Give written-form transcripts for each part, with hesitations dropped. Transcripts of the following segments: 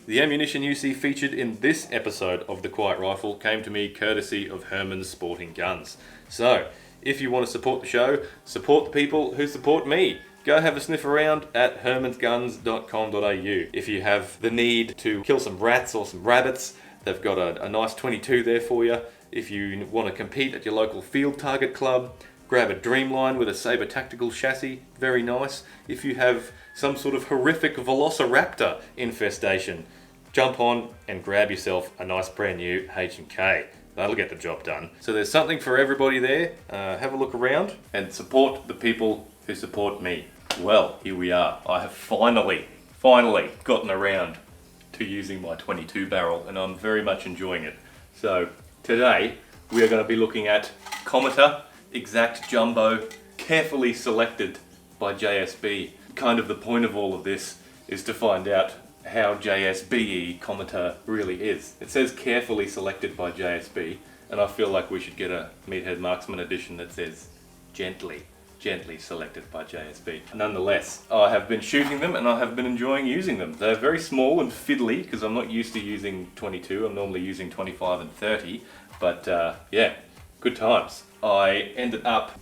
The ammunition you see featured in this episode of The Quiet Rifle came to me courtesy of Herman's Sporting Guns. So, if you want to support the show, support the people who support me. Go have a sniff around at hermansguns.com.au. If you have the need to kill some rats or some rabbits, they've got a nice 22 there for you. If you want to compete at your local field target club, grab a Dreamline with a Sabre tactical chassis, very nice. If you have some sort of horrific velociraptor infestation, jump on and grab yourself a nice brand new H&K. That'll get the job done. So there's something for everybody there. Have a look around and support the people who support me. Well, here we are. I have finally gotten around to using my 22 barrel, and I'm very much enjoying it. So today we are going to be looking at Cometa Exact Jumbo, carefully selected by JSB. Kind of the point of all of this is to find out how JSB Cometa really is. It says carefully selected by JSB, and I feel like we should get a Meathead Marksman edition that says gently selected by JSB. Nonetheless, I have been shooting them and I have been enjoying using them. They're very small and fiddly because I'm not used to using 22, I'm normally using 25 and 30, but yeah, good times. I ended up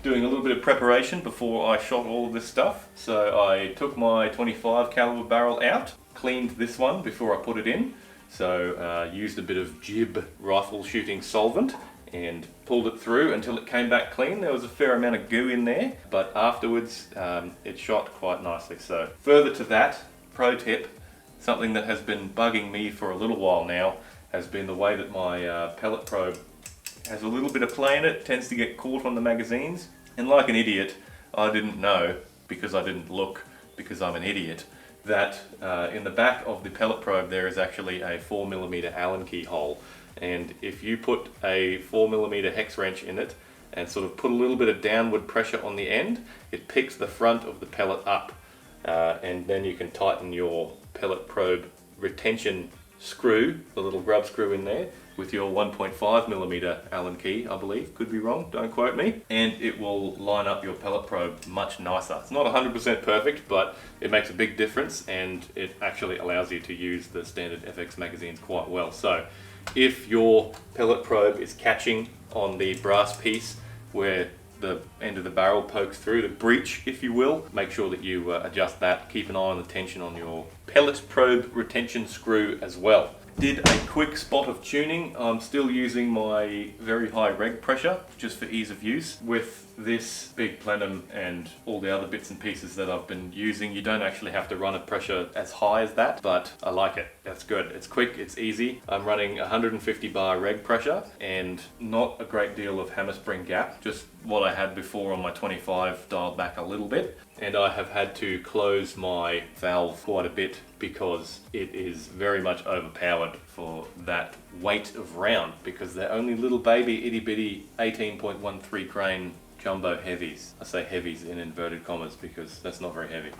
doing a little bit of preparation before I shot all of this stuff. So I took my 25 caliber barrel out, cleaned this one before I put it in. So used a bit of jib rifle shooting solvent and pulled it through until it came back clean. There was a fair amount of goo in there, but afterwards it shot quite nicely. So further to that, pro tip, something that has been bugging me for a little while now has been the way that my pellet probe has a little bit of play in it, tends to get caught on the magazines. And like an idiot, I didn't know, because I didn't look, because I'm an idiot, that in the back of the pellet probe there is actually a 4mm Allen key hole. And if you put a 4mm hex wrench in it and sort of put a little bit of downward pressure on the end, it picks the front of the pellet up. And then you can tighten your pellet probe retention screw, the little grub screw in there, with your 1.5mm Allen key, I believe. Could be wrong, don't quote me. And it will line up your pellet probe much nicer. It's not 100% perfect, but it makes a big difference, and it actually allows you to use the standard FX magazines quite well. So if your pellet probe is catching on the brass piece where the end of the barrel pokes through, the breech if you will, make sure that you adjust that. Keep an eye on the tension on your pellet probe retention screw as well. Did a quick spot of tuning. I'm still using my very high reg pressure just for ease of use. With this big plenum and all the other bits and pieces that I've been using, you don't actually have to run a pressure as high as that, but I like it. That's good. It's quick, it's easy. I'm running 150 bar reg pressure and not a great deal of hammer spring gap, just what I had before on my 25 dialed back a little bit. And I have had to close my valve quite a bit because it is very much overpowered for that weight of round, because they're only little baby itty bitty 18.13 grain jumbo heavies. I say heavies in inverted commas because that's not very heavy.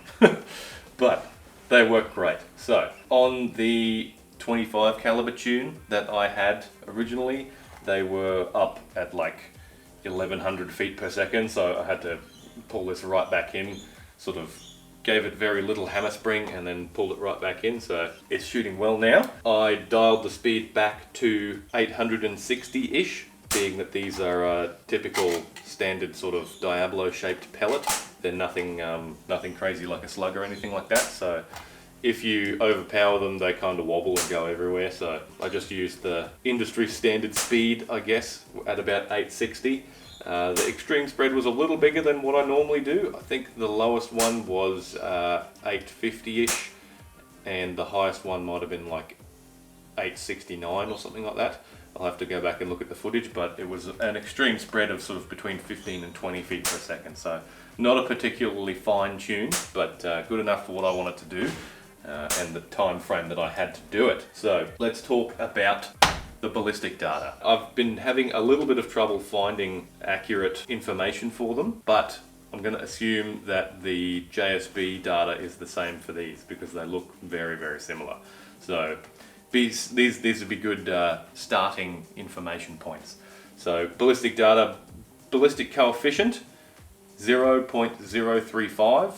But they work great. So on the 25 caliber tune that I had originally, they were up at like 1100 feet per second, so I had to pull this right back in, sort of gave it very little hammer spring and then pulled it right back in, so it's shooting well now. I dialed the speed back to 860-ish, being that these are a typical standard sort of Diablo shaped pellet. They're nothing crazy like a slug or anything like that, so if you overpower them they kind of wobble and go everywhere, so I just used the industry standard speed, I guess, at about 860. The extreme spread was a little bigger than what I normally do. I think the lowest one was 850-ish, and the highest one might have been like 869 or something like that. I'll have to go back and look at the footage, but it was an extreme spread of sort of between 15 and 20 feet per second. So not a particularly fine tune, but good enough for what I wanted to do and the time frame that I had to do it. So let's talk about the ballistic data. I've been having a little bit of trouble finding accurate information for them, but I'm going to assume that the JSB data is the same for these because they look very, very similar. So these would be good starting information points. So ballistic data, ballistic coefficient 0.035,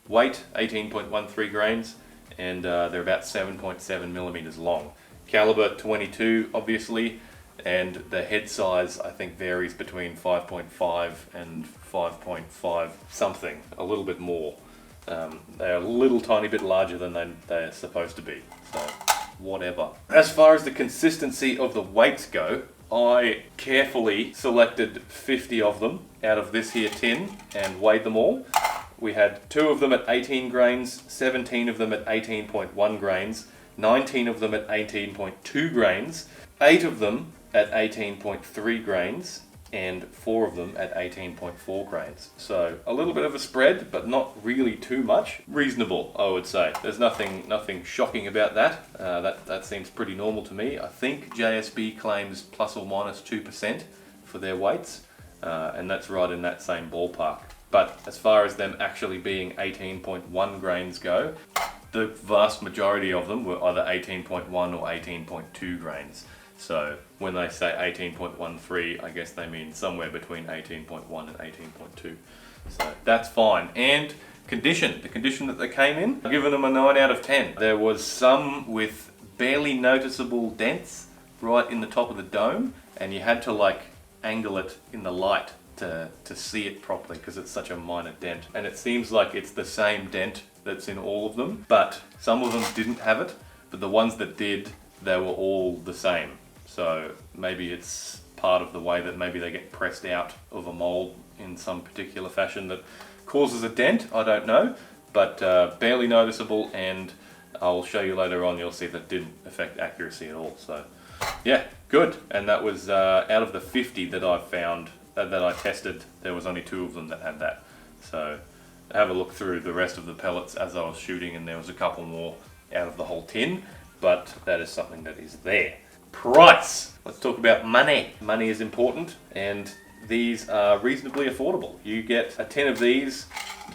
weight 18.13 grains, and they're about 7.7 millimeters long. Caliber 22, obviously, and the head size I think varies between 5.5 and 5.5 something, a little bit more. They're a little tiny bit larger than they're supposed to be, so whatever. As far as the consistency of the weights go, I carefully selected 50 of them out of this here tin and weighed them all. We had 2 of them at 18 grains, 17 of them at 18.1 grains, 19 of them at 18.2 grains, 8 of them at 18.3 grains, and 4 of them at 18.4 grains. So a little bit of a spread, but not really too much. Reasonable, I would say. There's nothing shocking about that. That seems pretty normal to me. I think JSB claims plus or minus 2% for their weights, and that's right in that same ballpark. But as far as them actually being 18.1 grains go, the vast majority of them were either 18.1 or 18.2 grains. So when they say 18.13, I guess they mean somewhere between 18.1 and 18.2. So that's fine. And condition, the condition that they came in, I've given them a 9 out of 10. There was some with barely noticeable dents right in the top of the dome, and you had to like angle it in the light to see it properly because it's such a minor dent. And it seems like it's the same dent that's in all of them, but some of them didn't have it, but the ones that did, they were all the same. So maybe it's part of the way that maybe they get pressed out of a mold in some particular fashion that causes a dent, I don't know, but barely noticeable, and I'll show you later on, you'll see that didn't affect accuracy at all. So yeah, good. And that was out of the 50 that I found, that I tested, there was only 2 of them that had that. So have a look through the rest of the pellets as I was shooting, and there was a couple more out of the whole tin, but that is something that is there. Price! Let's talk about money. Money is important, and these are reasonably affordable. You get a 10 of these,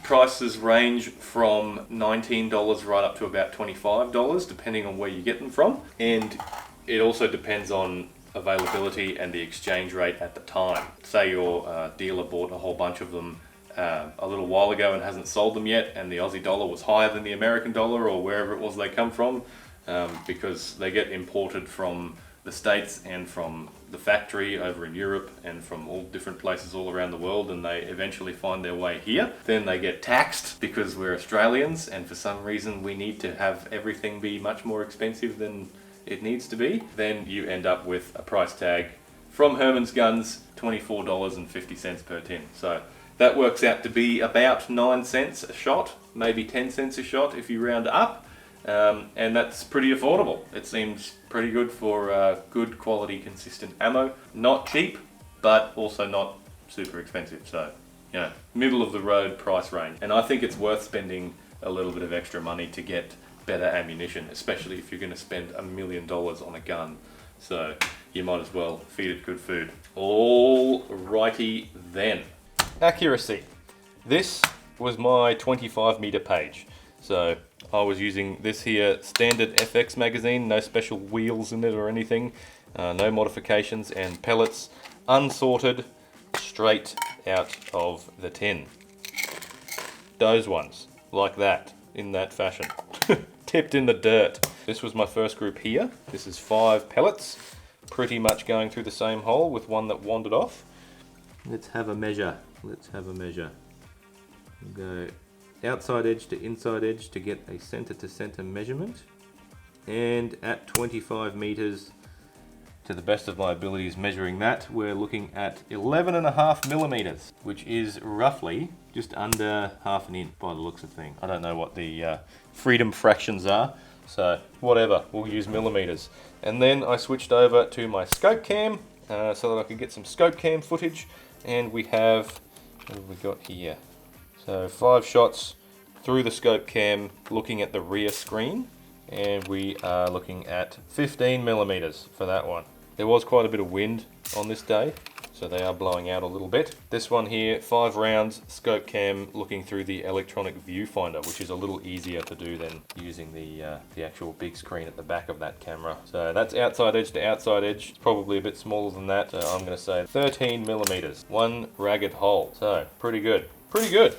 prices range from $19 right up to about $25, depending on where you get them from, and it also depends on availability and the exchange rate at the time. Say your dealer bought a whole bunch of them a little while ago and hasn't sold them yet, and the Aussie dollar was higher than the American dollar or wherever it was they come from, because they get imported from the States and from the factory over in Europe and from all different places all around the world, and they eventually find their way here. Then they get taxed because we're Australians, and for some reason we need to have everything be much more expensive than it needs to be. Then you end up with a price tag from Herman's Guns, $24.50 per tin. So that works out to be about 9 cents a shot, maybe 10 cents a shot if you round up. And that's pretty affordable. It seems pretty good for good quality, consistent ammo. Not cheap, but also not super expensive. So, you know, middle of the road price range. And I think it's worth spending a little bit of extra money to get better ammunition, especially if you're going to spend $1 million on a gun. So you might as well feed it good food. Alrighty then. Accuracy. This was my 25 meter page. So I was using this here standard FX magazine, no special wheels in it or anything, no modifications, and pellets, unsorted, straight out of the tin. Those ones, like that, in that fashion. Tipped in the dirt. This was my first group here. This is 5 pellets, pretty much going through the same hole with one that wandered off. Let's have a measure. Let's have a measure. We'll go outside edge to inside edge to get a center to center measurement. And at 25 meters, to the best of my abilities measuring that, we're looking at 11.5 millimeters, which is roughly just under half an inch by the looks of things. I don't know what the freedom fractions are, so whatever, we'll use millimeters. And then I switched over to my scope cam so that I could get some scope cam footage, and we have, what have we got here? So 5 shots through the scope cam looking at the rear screen, and we are looking at 15 millimeters for that one. There was quite a bit of wind on this day, so they are blowing out a little bit. This one here, 5 rounds, scope cam looking through the electronic viewfinder, which is a little easier to do than using the actual big screen at the back of that camera. So that's outside edge to outside edge. It's probably a bit smaller than that, so I'm going to say 13 millimeters. One ragged hole. So pretty good. Pretty good.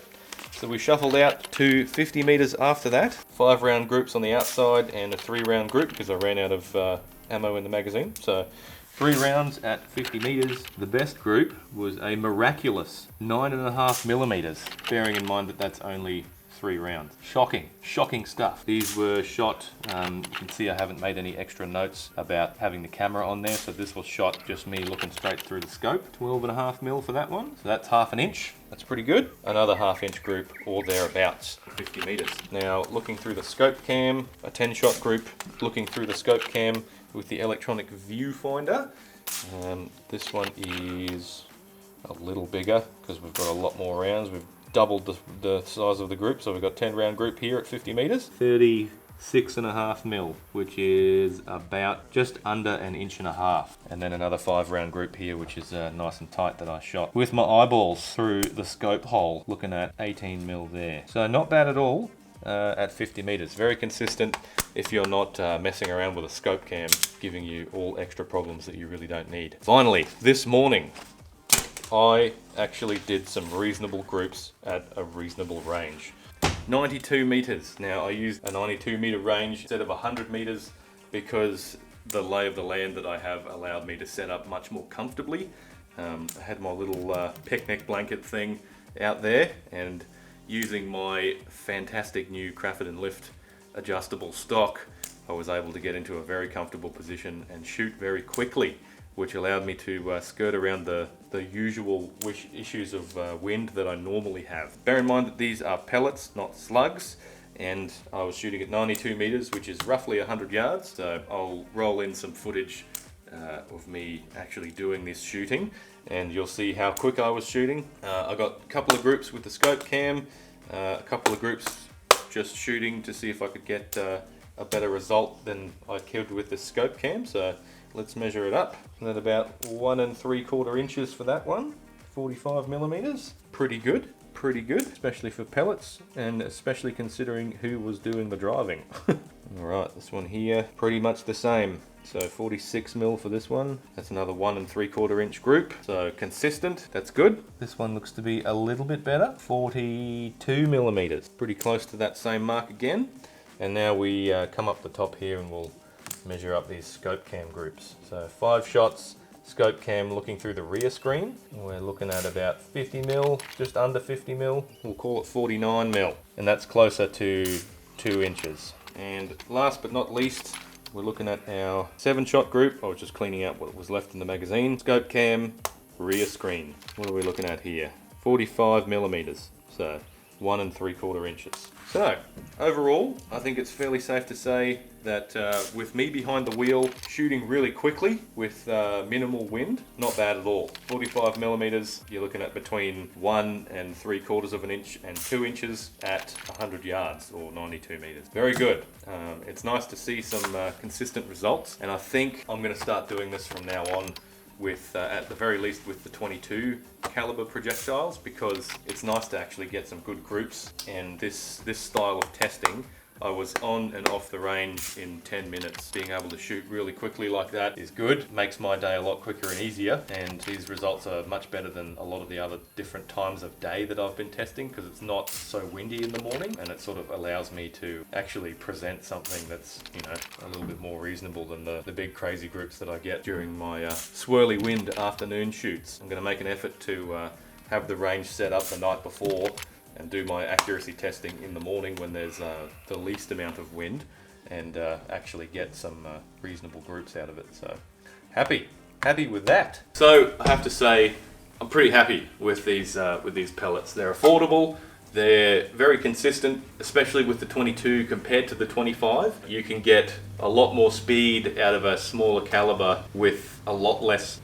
So we shuffled out to 50 meters after that. 5 round groups on the outside and a 3 round group because I ran out of ammo in the magazine. So 3 rounds at 50 meters. The best group was a miraculous 9.5 millimeters, bearing in mind that that's only 3 rounds. Shocking stuff. These were shot, you can see I haven't made any extra notes about having the camera on there, so this was shot just me looking straight through the scope. 12.5 mil for that one, so that's half an inch. That's pretty good. Another half-inch group or thereabouts, 50 meters. Now looking through the scope cam, a 10-shot group looking through the scope cam with the electronic viewfinder. This one is a little bigger because we've got a lot more rounds. We've doubled the size of the group, so we've got 10 round group here at 50 meters. 36.5 mil, which is about just under an inch and a half. And then another 5 round group here, which is nice and tight, that I shot with my eyeballs through the scope hole, looking at 18 mil there. So not bad at all at 50 meters. Very consistent if you're not messing around with a scope cam, giving you all extra problems that you really don't need. Finally, this morning, I actually did some reasonable groups at a reasonable range. 92 meters. Now I used a 92 meter range instead of 100 meters because the lay of the land that I have allowed me to set up much more comfortably. I had my little picnic blanket thing out there, and using my fantastic new Craft & Lift adjustable stock, I was able to get into a very comfortable position and shoot very quickly, which allowed me to skirt around the usual issues of wind that I normally have. Bear in mind that these are pellets, not slugs, and I was shooting at 92 meters, which is roughly 100 yards. So I'll roll in some footage of me actually doing this shooting, and you'll see how quick I was shooting. I got a couple of groups with the scope cam, a couple of groups just shooting to see if I could get a better result than I could with the scope cam. So let's measure it up. And at about 1 3/4 inches for that one, 45 millimeters. Pretty good, especially for pellets, and especially considering who was doing the driving. All right, this one here, pretty much the same. So 46 mil for this one. That's another 1 3/4 inch group. So consistent, that's good. This one looks to be a little bit better. 42 millimeters, pretty close to that same mark again. And now we come up the top here and we'll measure up these scope cam groups. So 5 shots, scope cam looking through the rear screen. We're looking at about 50 mil, just under 50 mil. We'll call it 49 mil. And that's closer to 2 inches. And last but not least, we're looking at our 7-shot group. I was just cleaning out what was left in the magazine. Scope cam, rear screen. What are we looking at here? 45 millimeters. So 1 3/4 inches. So overall, I think it's fairly safe to say that with me behind the wheel, shooting really quickly with minimal wind, not bad at all. 45 millimeters, you're looking at between 1 3/4 inch and 2 inches at 100 yards or 92 meters. Very good. It's nice to see some consistent results, and I think I'm going to start doing this from now on with, at the very least, with the 22 caliber projectiles, because it's nice to actually get some good groups. And this style of testing, I was on and off the range in 10 minutes. Being able to shoot really quickly like that is good. Makes my day a lot quicker and easier, and these results are much better than a lot of the other different times of day that I've been testing, because it's not so windy in the morning, and it sort of allows me to actually present something that's, you know, a little bit more reasonable than the big crazy groups that I get during my swirly wind afternoon shoots. I'm going to make an effort to have the range set up the night before and do my accuracy testing in the morning when there's the least amount of wind, and actually get some reasonable groups out of it. So happy with that. So I have to say, I'm pretty happy with these pellets. They're affordable. They're very consistent, especially with the 22 compared to the 25. You can get a lot more speed out of a smaller caliber with a lot less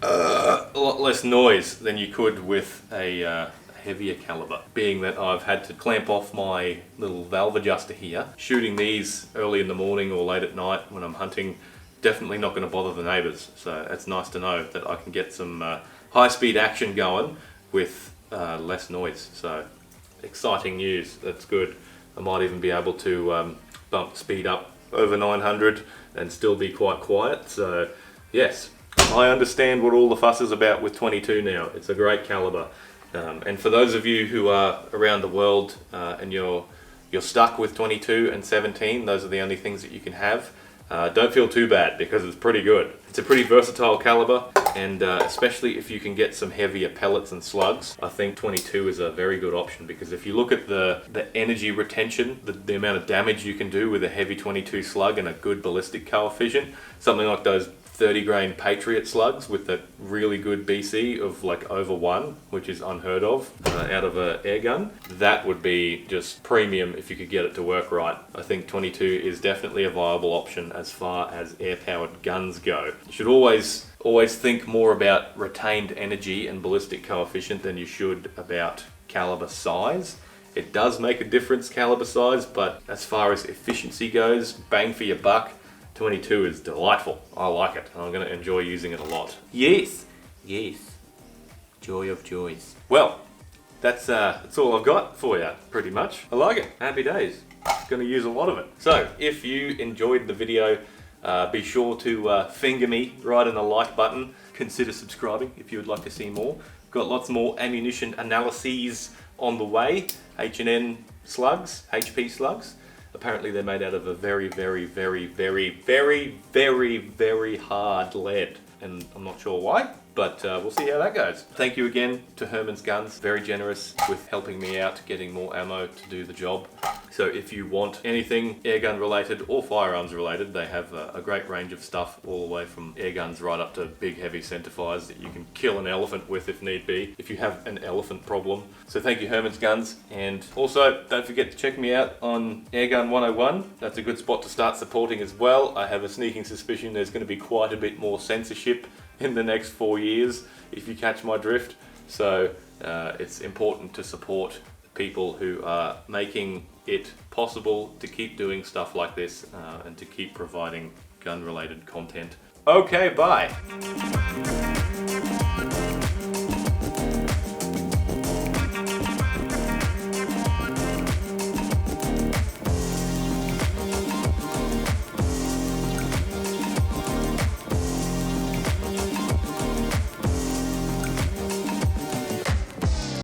noise than you could with a heavier caliber. Being that I've had to clamp off my little valve adjuster here, shooting these early in the morning or late at night when I'm hunting, definitely not going to bother the neighbours. So it's nice to know that I can get some high-speed action going with less noise. So exciting news. That's good. I might even be able to bump speed up over 900 and still be quite quiet. So yes, I understand what all the fuss is about with 22 now. It's a great caliber. And for those of you who are around the world and you're stuck with 22 and 17, those are the only things that you can have. Don't feel too bad because it's pretty good. It's a pretty versatile caliber, and especially if you can get some heavier pellets and slugs, I think 22 is a very good option, because if you look at the energy retention, the amount of damage you can do with a heavy 22 slug and a good ballistic coefficient, something like those 30 grain Patriot slugs with a really good BC of like over 1, which is unheard of out of an air gun, that would be just premium if you could get it to work right. I think 22 is definitely a viable option as far as air-powered guns go. You should always think more about retained energy and ballistic coefficient than you should about caliber size. It does make a difference, caliber size, but as far as efficiency goes, bang for your buck, 22 is delightful. I like it. I'm going to enjoy using it a lot. Yes, yes. Joy of joys. Well, that's all I've got for you, pretty much. I like it. Happy days. Going to use a lot of it. So, if you enjoyed the video, be sure to finger me right in the like button. Consider subscribing if you would like to see more. Got lots more ammunition analyses on the way. H&N slugs, HP slugs. Apparently they're made out of a very, very, very, very, very, very, very hard lead. And I'm not sure why, but we'll see how that goes. Thank you again to Herman's Guns. Very generous with helping me out, getting more ammo to do the job. So if you want anything airgun related or firearms related, they have a great range of stuff, all the way from air guns right up to big heavy centerfires that you can kill an elephant with if need be, if you have an elephant problem. So thank you, Herman's Guns. And also don't forget to check me out on Airgun 101. That's a good spot to start supporting as well. I have a sneaking suspicion there's going to be quite a bit more censorship in the next 4 years, if you catch my drift. So it's important to support people who are making it possible to keep doing stuff like this and to keep providing gun related content. Okay, bye.